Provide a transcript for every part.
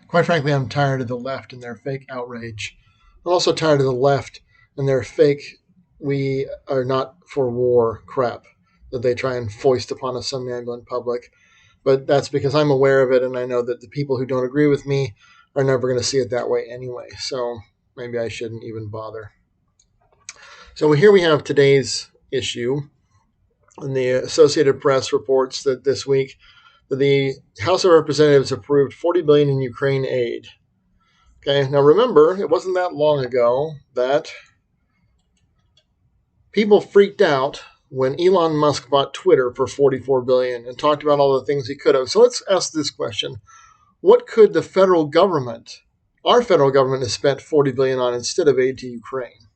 Quite frankly, I'm tired of the left and their fake outrage. I'm also tired of the left and their fake "we are not for war" crap that they try and foist upon a somnambulant public. But that's because I'm aware of it, and I know that the people who don't agree with me are never going to see it that way anyway. So maybe I shouldn't even bother. So here we have today's issue. And the Associated Press reports that this week that the House of Representatives approved $40 billion in Ukraine aid. Okay, now remember, it wasn't that long ago that people freaked out when Elon Musk bought Twitter for $44 billion and talked about all the things he could have. So let's ask this question. What could the federal government, our federal government, have spent $40 billion on instead of aid to Ukraine?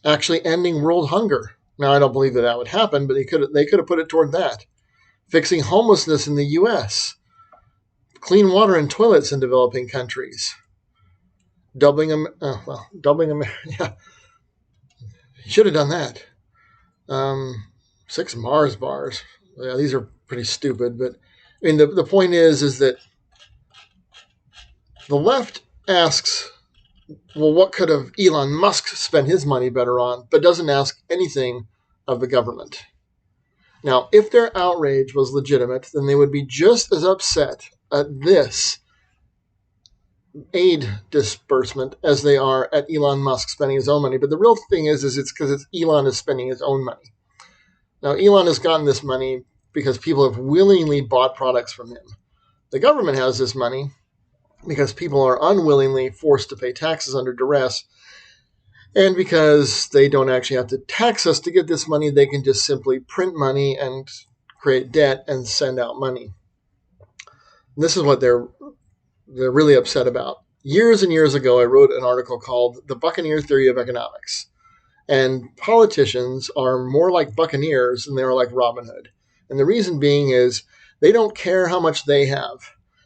Actually ending world hunger. Now, I don't believe that would happen, but they could have put it toward that. Fixing homelessness in the U.S., clean water and toilets in developing countries, doubling yeah, should have done that. 6 Mars bars. Yeah, these are pretty stupid, but I mean the point is that the left asks, well, what could have Elon Musk spent his money better on, but doesn't ask anything of the government. Now, if their outrage was legitimate, then they would be just as upset at this aid disbursement as they are at Elon Musk spending his own money. But the real thing is it's because Elon is spending his own money. Now, Elon has gotten this money because people have willingly bought products from him. The government has this money because people are unwillingly forced to pay taxes under duress. And because they don't actually have to tax us to get this money, they can just simply print money and create debt and send out money. And this is what they're really upset about. Years and years ago, I wrote an article called The Buccaneer Theory of Economics. And politicians are more like buccaneers than they are like Robin Hood. And the reason being is they don't care how much they have.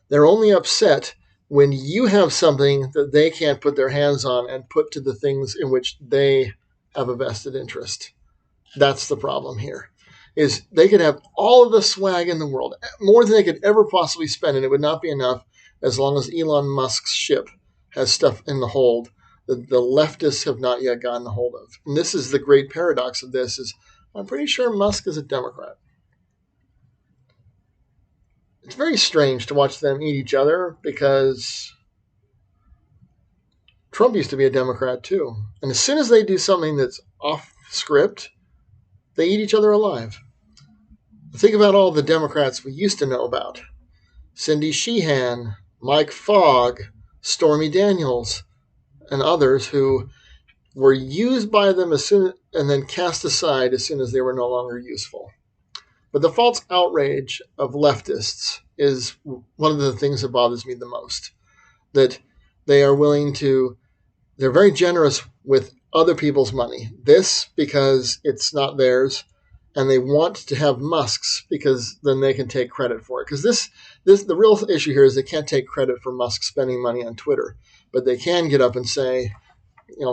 They're only upset when you have something that they can't put their hands on and put to the things in which they have a vested interest. That's the problem here, is they could have all of the swag in the world, more than they could ever possibly spend, and it would not be enough as long as Elon Musk's ship has stuff in the hold that the leftists have not yet gotten a hold of. And this is the great paradox of this, is I'm pretty sure Musk is a Democrat. It's very strange to watch them eat each other because Trump used to be a Democrat too. And as soon as they do something that's off script, they eat each other alive. Think about all the Democrats we used to know about. Cindy Sheehan, Mike Fogg, Stormy Daniels, and others who were used by them and then cast aside as soon as they were no longer useful. But the false outrage of leftists is one of the things that bothers me the most. That they are they're very generous with other people's money. This because it's not theirs, and they want to have Musk's because then they can take credit for it. Because the real issue here is they can't take credit for Musk spending money on Twitter, but they can get up and say,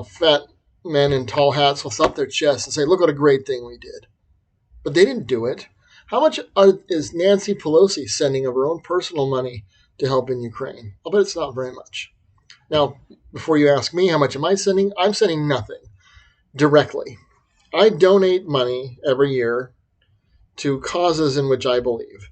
fat men in tall hats will thump their chests and say, look what a great thing we did. But they didn't do it. How much is Nancy Pelosi sending of her own personal money to help in Ukraine? I'll bet it's not very much. Now, before you ask me how much am I sending, I'm sending nothing directly. I donate money every year to causes in which I believe.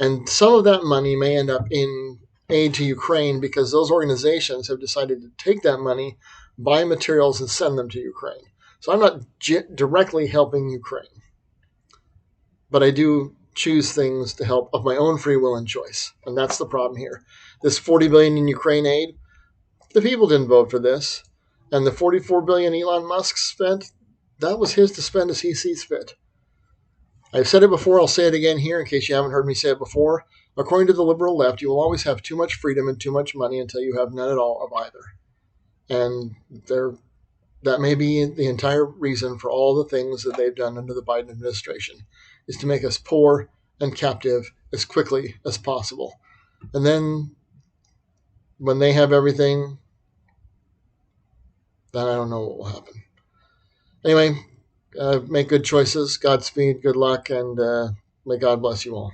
And some of that money may end up in aid to Ukraine because those organizations have decided to take that money, buy materials, and send them to Ukraine. So I'm not directly helping Ukraine. But I do choose things to help of my own free will and choice. And that's the problem here. This $40 billion in Ukraine aid, the people didn't vote for this. And the $44 billion Elon Musk spent, that was his to spend as he sees fit. I've said it before, I'll say it again here in case you haven't heard me say it before. According to the liberal left, you will always have too much freedom and too much money until you have none at all of either. And that may be the entire reason for all the things that they've done under the Biden administration, is to make us poor and captive as quickly as possible. And then when they have everything, then I don't know what will happen. Anyway, make good choices, Godspeed, good luck, and may God bless you all.